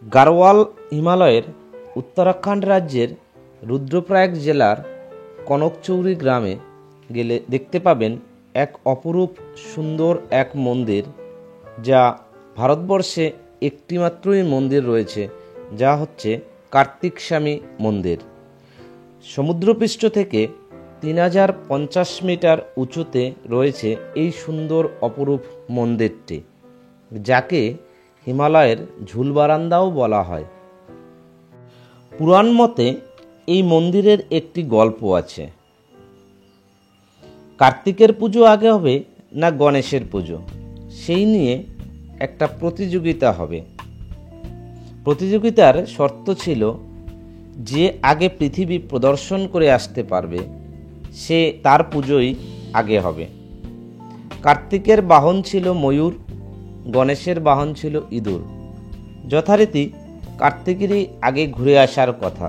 গাড়োয়াল হিমালয়ের উত্তরাখণ্ড রাজ্যের রুদ্রপ্রয়াগ জেলার কনকচৌরি গ্রামে গেলে দেখতে পাবেন এক অপরূপ সুন্দর এক মন্দির, যা ভারতবর্ষে একটিমাত্রই মন্দির রয়েছে, যা হচ্ছে কার্তিকস্বামী মন্দির। সমুদ্রপৃষ্ঠ থেকে 3050 মিটার উঁচুতে রয়েছে এই সুন্দর অপরূপ মন্দিরটি, যাকে হিমালয়ের ঝুলবারান্দাও বলা হয়। পুরাণ মতে এই মন্দিরের একটি গল্প আছে। কার্তিকের পুজো আগে হবে না গণেশের পুজো, সেই নিয়ে একটা প্রতিযোগিতা হবে। প্রতিযোগিতার শর্ত ছিল, যে আগে পৃথিবী প্রদর্শন করে আসতে পারবে সে তার পুজোই আগে হবে। কার্তিকের বাহন ছিল ময়ূর, গণেশের বাহন ছিল ইঁদুর। যথারীতি কার্তিকেরই আগে ঘুরে আসার কথা।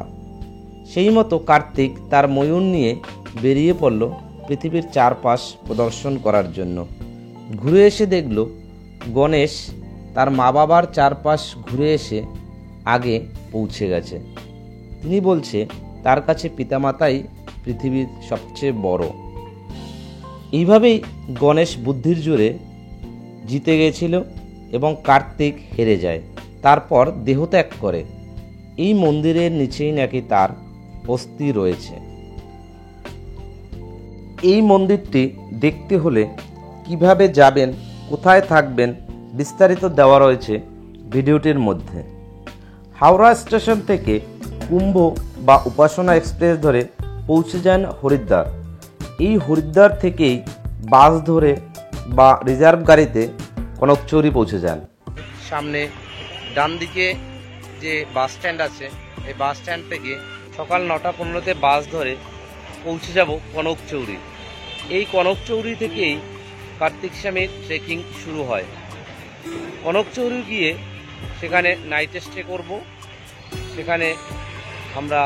সেই মতো কার্তিক তার ময়ূর নিয়ে বেরিয়ে পড়ল পৃথিবীর চারপাশ প্রদর্শন করার জন্য। ঘুরে এসে দেখল গণেশ তার মা বাবার চারপাশ ঘুরে এসে আগে পৌঁছে গেছে। তিনি বলছে তার কাছে পিতামাতাই পৃথিবীর সবচেয়ে বড়। এইভাবেই গণেশ বুদ্ধির জোরে জিতে গেছিল এবং কার্তিক হেরে যায়। তারপর দেহত্যাগ করে। এই মন্দিরের নিচেই নাকি তার অস্থি রয়েছে। এই মন্দিরটি দেখতে হলে কিভাবে যাবেন, কোথায় থাকবেন, বিস্তারিত দেওয়া রয়েছে ভিডিওটির মধ্যে। হাওড়া স্টেশন থেকে কুম্ভ বা উপাসনা এক্সপ্রেস ধরে পৌঁছে যান হরিদ্বার। এই হরিদ্বার থেকেই বাস ধরে বা রিজার্ভ গাড়িতে কনকচৌরি পৌঁছে যান। সামনে ডান দিকে যে বাস স্ট্যান্ড আছে, এই বাস স্ট্যান্ড থেকে সকাল 9:15-তে বাস ধরে পৌঁছে যাব কনকচৌরি। এই কনকচৌরি থেকেই কার্তিকস্বামীর ট্রেকিং শুরু হয়। কনকচৌরি গিয়ে সেখানে নাইট স্টে করব। সেখানে আমরা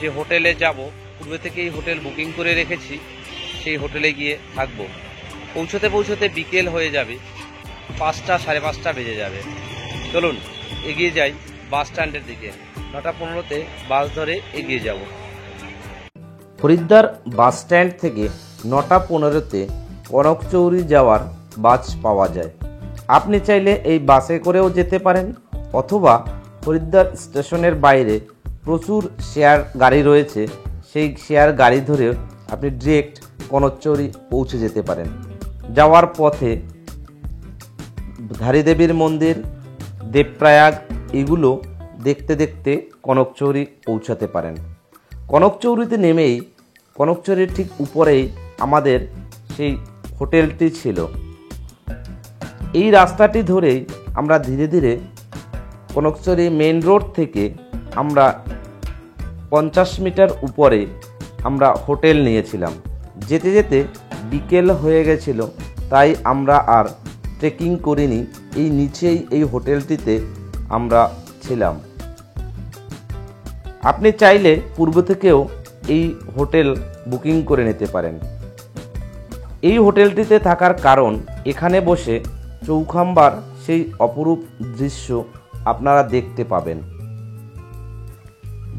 যে হোটেলে যাব, পূর্বে থেকেই হোটেল বুকিং করে রেখেছি, সেই হোটেলে গিয়ে থাকব। পৌঁছতে পৌঁছতে বিকেল হয়ে যাবে, 5টা 5:30 বেজে যাবে। চলুন এগিয়ে যাই বাস স্ট্যান্ডের দিকে। 9:15-তে বাস ধরে এগিয়ে যাব। হরিদ্বার বাস স্ট্যান্ড থেকে 9:15-তে কনকচৌরি যাওয়ার বাস পাওয়া যায়। আপনি চাইলে এই বাসে করেও যেতে পারেন, অথবা হরিদ্বার স্টেশনের বাইরে প্রচুর শেয়ার গাড়ি রয়েছে, সেই শেয়ার গাড়ি ধরেও আপনি ডিরেক্ট কনকচৌরি পৌঁছে যেতে পারেন। যাওয়ার পথে ধারীদেবীর মন্দির, দেবপ্রয়াগ, এগুলো দেখতে দেখতে কনকচৌরি পৌঁছাতে পারেন। কনকচৌরিতে নেমেই কনকচৌরির ঠিক উপরেই আমাদের সেই হোটেলটি ছিল। এই রাস্তাটি ধরেই আমরা ধীরে ধীরে কনকচৌরি মেন রোড থেকে আমরা 50 মিটার উপরে আমরা হোটেল নিয়েছিলাম। যেতে যেতে বিকেল হয়ে গেছিল, তাই আমরা আর ট্রেকিং করিনি। এই নিচেই এই হোটেলটিতে আমরা ছিলাম। আপনি চাইলে পূর্ব থেকেও এই হোটেল বুকিং করে নিতে পারেন। এই হোটেলটিতে থাকার কারণ, এখানে বসে চৌখাম্বার সেই অপরূপ দৃশ্য আপনারা দেখতে পাবেন।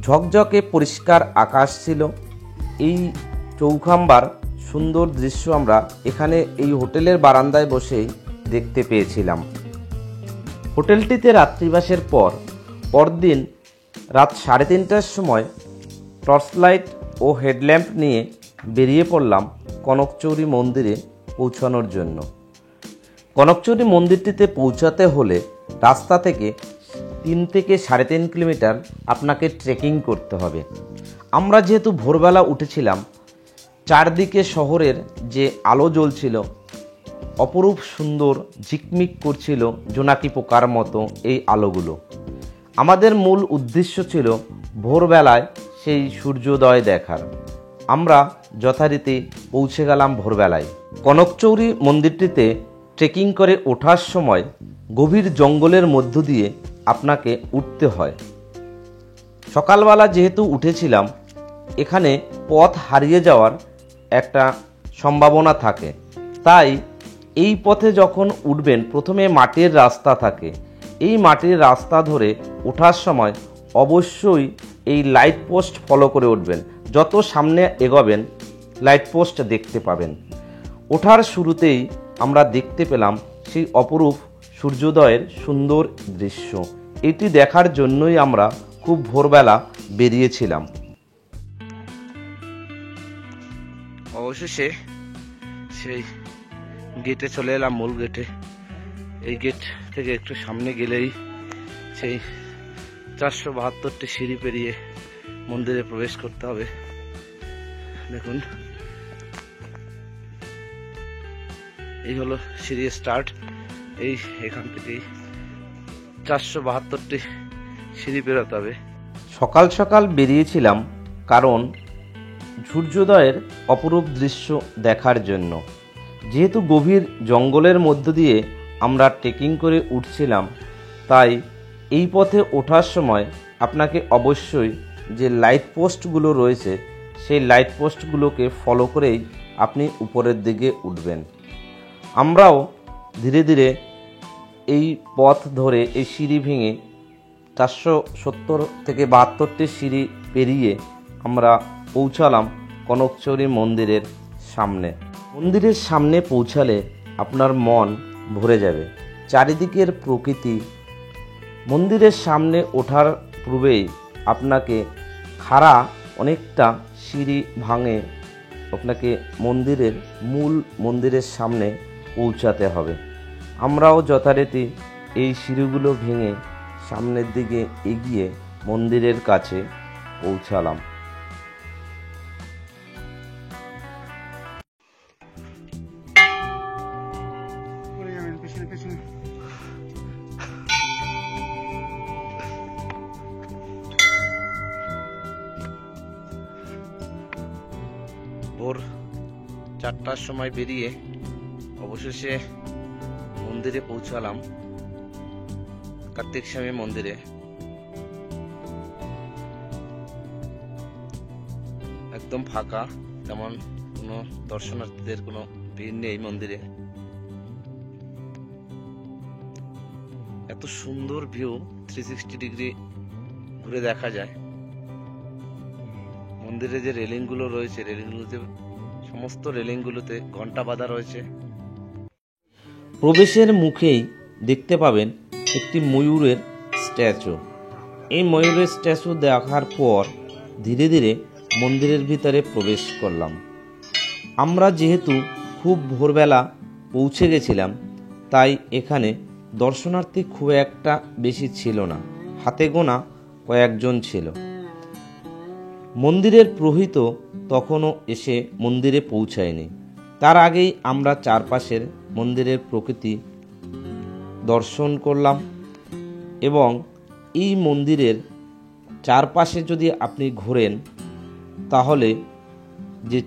ঝকঝকে পরিষ্কার আকাশ ছিল। এই চৌখাম্বার সুন্দর দৃশ্য আমরা এখানে এই হোটেলের বারান্দায় বসেই দেখতে পেয়েছিলাম। হোটেলটিতে রাত্রিবাসের পরদিন রাত 3:30টার সময় টর্চ লাইট ও হেডল্যাম্প নিয়ে বেরিয়ে পড়লাম কনকচৌরি মন্দিরে পৌঁছানোর জন্য। কনকচৌরি মন্দিরটিতে পৌঁছাতে হলে রাস্তা থেকে 3 থেকে 3.5 কিলোমিটার আপনাকে ট্রেকিং করতে হবে। আমরা যেহেতু ভোরবেলা উঠেছিলাম, চারদিকে শহরের যে আলো জ্বলছিল, অপরূপ সুন্দর ঝিকমিক করছিল জোনাকি পোকার মতো এই আলোগুলো। আমাদের মূল উদ্দেশ্য ছিল ভোরবেলায় সেই সূর্যোদয় দেখার। আমরা যথারীতি পৌঁছে গেলাম ভোরবেলায়। কনকচৌরি মন্দিরটিতে ট্রেকিং করে ওঠার সময় গভীর জঙ্গলের মধ্য দিয়ে আপনাকে উঠতে হয়। সকালবেলা যেহেতু উঠেছিলাম, এখানে পথ হারিয়ে যাওয়ার একটা সম্ভাবনা থাকে, তাই এই পথে যখন উঠবেন প্রথমে মাটির রাস্তা থাকে। এই মাটির রাস্তা ধরে ওঠার সময় অবশ্যই এই লাইট পোস্ট ফলো করে উঠবেন। যত সামনে এগোবেন লাইট পোস্ট দেখতে পাবেন। ওঠার শুরুতেই আমরা দেখতে পেলাম সেই অপরূপ সূর্যোদয়ের সুন্দর দৃশ্য। এটি দেখার জন্যই আমরা খুব ভোরবেলা বেরিয়েছিলাম। অবশেষে সেই গেটে চলে এলাম, মূল গেটে। এই গেট থেকে একটু সামনে গেলেই সেই 472টি সিঁড়ি পেরিয়ে মন্দিরে প্রবেশ করতে হবে। দেখুন, এই হলো সিঁড়ি স্টার্ট। এখান থেকেই 472টি সিঁড়ি পেরোতে হবে। সকাল সকাল বেরিয়েছিলাম কারণ সূর্যোদয়ের অপরূপ দৃশ্য দেখার জন্য। যেহেতু গভীর জঙ্গলের মধ্য দিয়ে আমরা ট্রেকিং করে উঠছিলাম, তাই এই পথে ওঠার সময় আপনাকে অবশ্যই যে লাইট পোস্টগুলো রয়েছে সেই লাইট পোস্টগুলোকে ফলো করেই আপনি উপরের দিকে উঠবেন। আমরাও ধীরে ধীরে এই পথ ধরে এই সিঁড়ি ভেঙে 470 থেকে 72টি সিঁড়ি পেরিয়ে আমরা পৌঁছালাম কনকচুরি মন্দিরের সামনে। মন্দিরের সামনে পৌঁছালে আপনার মন ভরে যাবে। চারিদিকের প্রকৃতি। মন্দিরের সামনে ওঠার পূর্বেই আপনাকে খাড়া অনেকটা সিঁড়ি ভাঙে আপনাকে মূল মন্দিরের সামনে পৌঁছাতে হবে। আমরাও যথারীতি এই সিঁড়িগুলো ভেঙে সামনের দিকে এগিয়ে মন্দিরের কাছে পৌঁছালাম। ভোর 4টার সময় বেরিয়ে অবশেষে মন্দিরে পৌঁছালাম, কার্তিক স্বামী মন্দিরে। একদম ফাঁকা, তেমন কোনো দর্শনার্থীদের কোনো ভিড় নেই মন্দিরে। এত সুন্দর ভিউ, 360 ডিগ্রি ঘুরে দেখা যায়। মন্দিরে যে রেলিংগুলো রয়েছে, সমস্ত রেলিংগুলোতে ঘন্টা বাঁধা রয়েছে। প্রবেশের মুখেই দেখতে পাবেন একটি ময়ূরের স্ট্যাচু। এই ময়ূরের স্ট্যাচু দেখার পর ধীরে ধীরে মন্দিরের ভিতরে প্রবেশ করলাম। আমরা যেহেতু খুব ভোরবেলা পৌঁছে গেছিলাম, তাই এখানে দর্শনার্থী খুব একটা বেশি ছিল না, হাতে গোনা কয়েকজন ছিল। মন্দিরের প্রহিত তখনও এসে মন্দিরে পৌঁছায়নি। তার আগেই আমরা চারপাশের মন্দিরের প্রকৃতি দর্শন করলাম এবং এই মন্দিরের চারপাশে যদি আপনি ঘোরেন তাহলে যে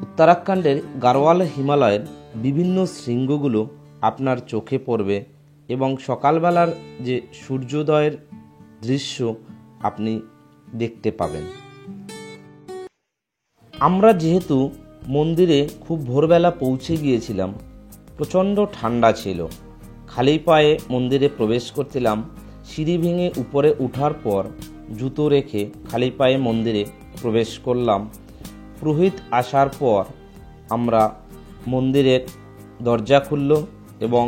উত্তরাখণ্ডের গাড়োয়াল হিমালয়ের বিভিন্ন শৃঙ্গগুলো আপনার চোখে পড়বে এবং সকালবেলার যে সূর্যোদয়ের দৃশ্য আপনি দেখতে পাবেন। আমরা যেহেতু মন্দিরে খুব ভোরবেলা পৌঁছে গিয়েছিলাম, প্রচণ্ড ঠান্ডা ছিল। খালি পায়ে মন্দিরে প্রবেশ করছিলাম। সিঁড়ি ভেঙে উপরে ওঠার পর জুতো রেখে খালি পায়ে মন্দিরে প্রবেশ করলাম। পুরোহিত আসার পর আমরা মন্দিরের দরজা খুলল এবং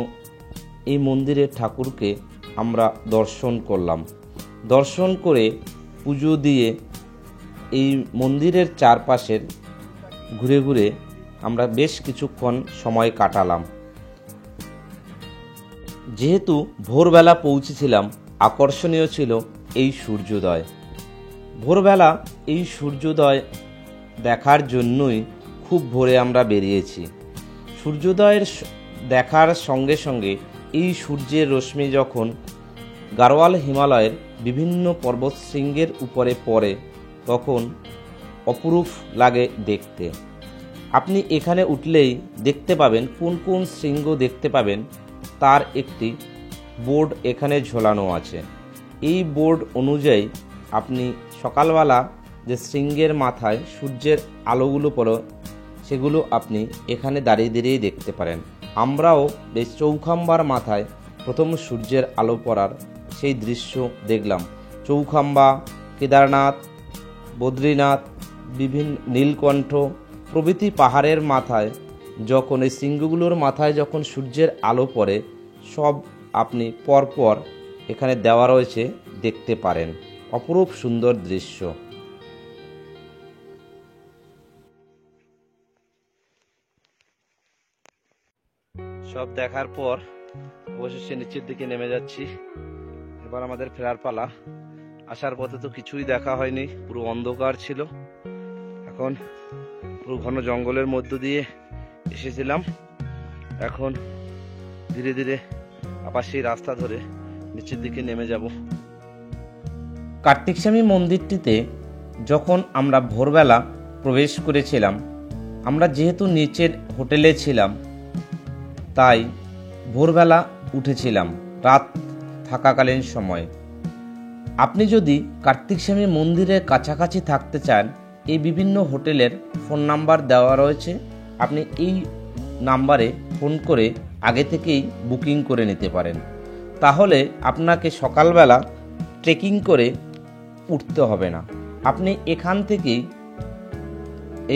এই মন্দিরের ঠাকুরকে আমরা দর্শন করলাম। দর্শন করে পুজো দিয়ে এই মন্দিরের চারপাশের ঘুরে ঘুরে আমরা বেশ কিছুক্ষণ সময় কাটালাম। যেহেতু ভোরবেলা পৌঁছেছিলাম, আকর্ষণীয় ছিল এই সূর্যোদয়। ভোরবেলা এই সূর্যোদয় দেখার জন্যই খুব ভোরে আমরা বেরিয়েছি। সূর্যোদয়ের দেখার সঙ্গে সঙ্গে এই সূর্যের রশ্মি যখন গাড়োয়াল হিমালয়ের বিভিন্ন পর্বতশৃঙ্গের উপরে পড়ে তখন অপরূপ লাগে দেখতে। আপনি এখানে উঠলেই দেখতে পাবেন কোন কোন শৃঙ্গ দেখতে পাবেন, তার একটি বোর্ড এখানে ঝোলানো আছে। এই বোর্ড অনুযায়ী আপনি সকালবেলা যে শৃঙ্গের মাথায় সূর্যের আলোগুলো পড়ে সেগুলো আপনি এখানে দাঁড়িয়ে দাঁড়িয়ে দেখতে পারেন। আমরাও বেশ চৌখাম্বার মাথায় প্রথম সূর্যের আলো পড়ার সেই দৃশ্য দেখলাম। চৌখাম্বা, কেদারনাথ, বদ্রীনাথ, বিভিন্ন নীলকণ্ঠ প্রভৃতি পাহাড়ের মাথায় যখন এই শৃঙ্গগুলোর মাথায় যখন সূর্যের আলো পড়ে, সব আপনি পরপর এখানে দেওয়া রয়েছে, দেখতে পারেন। অপরূপ সুন্দর দৃশ্য। সব দেখার পর অবশেষে নিচের দিকে নেমে যাচ্ছি। এবার আমাদের ফেরার পালা। আসার পথে তো কিছুই দেখা হয়নি, পুরো অন্ধকার ছিল। এখন পুরো ঘন জঙ্গলের মধ্য দিয়ে এসেছিলাম। এখন ধীরে ধীরে আবার সেই রাস্তা ধরে নিচের দিকে নেমে যাব। কার্তিক স্বামী মন্দিরটিতে যখন আমরা ভোরবেলা প্রবেশ করেছিলাম, আমরা যেহেতু নিচের হোটেলে ছিলাম তাই ভোরবেলা উঠেছিলাম রাত থাকাকালীন সময়ে। আপনি যদি কার্তিক স্বামী মন্দিরের কাছাকাছি থাকতে চান, এই বিভিন্ন হোটেলের ফোন নাম্বার দেওয়া রয়েছে। আপনি এই নাম্বারে ফোন করে আগে থেকেই বুকিং করে নিতে পারেন। তাহলে আপনাকে সকালবেলা ট্রেকিং করে উঠতে হবে না। আপনি এখান থেকেই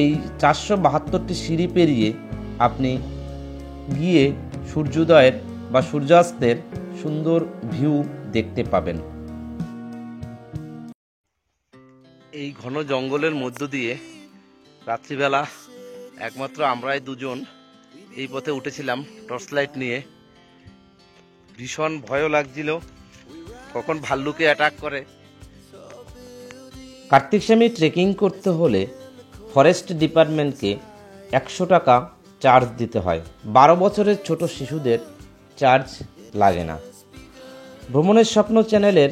এই 472টি সিঁড়ি পেরিয়ে আপনি গিয়ে সূর্যোদয়ের বা সূর্যাস্তের সুন্দর ভিউ দেখতে পাবেন। এই ঘন জঙ্গলের মধ্য দিয়ে রাত্রিবেলা একমাত্র আমরাই দুজন এই পথে উঠেছিলাম টর্চ লাইট নিয়ে। ভীষণ ভয়ও লাগছিল কখন ভাল্লুকে অ্যাটাক করে। কার্তিক স্বামী ট্রেকিং করতে হলে ফরেস্ট ডিপার্টমেন্টকে 100 টাকা চার্জ দিতে হয়। 12 বছরের ছোট শিশুদের চার্জ লাগে না। ভ্রমণের স্বপ্ন চ্যানেলের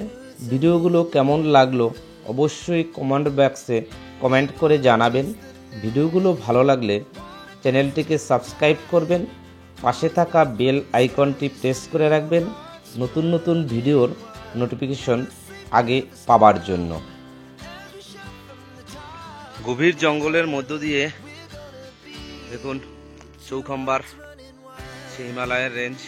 ভিডিওগুলো কেমন লাগলো অবশ্যই কমেন্ট বক্সে কমেন্ট করে জানাবেন। ভিডিওগুলো ভালো লাগলে চ্যানেলটিকে সাবস্ক্রাইব করবেন, পাশে থাকা বেল আইকনটি প্রেস করে রাখবেন নতুন নতুন ভিডিওর নোটিফিকেশন আগে পাবার জন্য। গভীর জঙ্গলের মধ্য দিয়ে দেখুন চৌখাম্বার সেই হিমালয়ের রেঞ্জ।